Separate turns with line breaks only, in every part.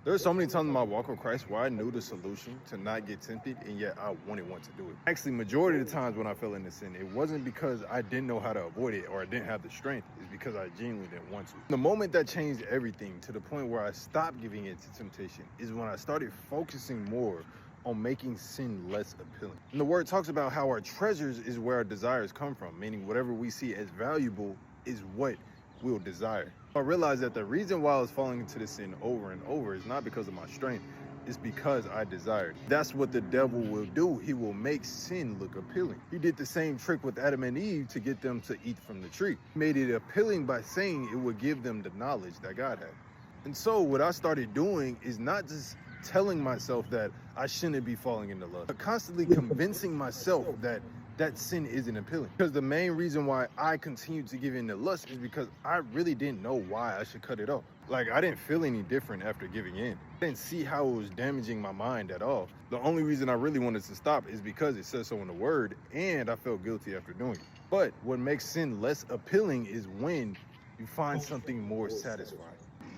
There are so many times in my walk with Christ where I knew the solution to not get tempted, and yet I wanted to do it. Actually, majority of the times when I fell into sin, it wasn't because I didn't know how to avoid it or I didn't have the strength. It's because I genuinely didn't want to. The moment that changed everything to the point where I stopped giving in to temptation is when I started focusing more on making sin less appealing. And the word talks about how our treasures is where our desires come from, meaning whatever we see as valuable is what we'll desire. I realized that the reason why I was falling into this sin over and over is not because of my strength, it's because I desired. That's what the devil will do. He will make sin look appealing. He did the same trick with Adam and Eve to get them to eat from the tree. He made it appealing by saying it would give them the knowledge that God had. And so what I started doing is not just telling myself that I shouldn't be falling into lust, but constantly convincing myself that sin isn't appealing. Because the main reason why I continued to give in to lust is because I really didn't know why I should cut it off. Like, I didn't feel any different after giving in. I didn't see how it was damaging my mind at all. The only reason I really wanted to stop is because it says so in the word, and I felt guilty after doing it. But what makes sin less appealing is when you find something more satisfying.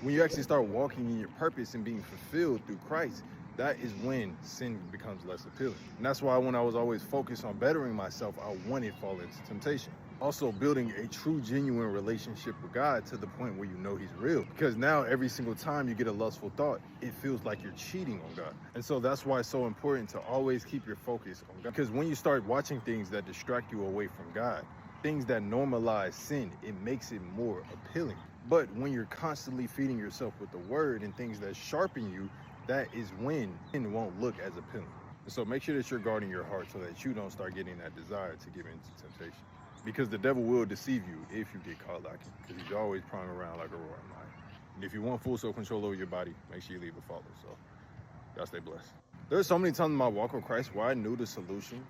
When you actually start walking in your purpose and being fulfilled through Christ, that is when sin becomes less appealing. And that's why when I was always focused on bettering myself, I wanted to fall into temptation. Also building a true, genuine relationship with God to the point where you know he's real. Because now every single time you get a lustful thought, it feels like you're cheating on God. And so that's why it's so important to always keep your focus on God. Because when you start watching things that distract you away from God, things that normalize sin, it makes it more appealing. But when you're constantly feeding yourself with the word and things that sharpen you, that is when sin won't look as appealing. And so make sure that you're guarding your heart so that you don't start getting that desire to give in to temptation. Because the devil will deceive you if you get caught lacking, because he's always prowling around like a roaring lion. And if you want full self-control over your body, make sure you leave a follow. So y'all stay blessed. There are so many times in my walk with Christ where I knew the solution to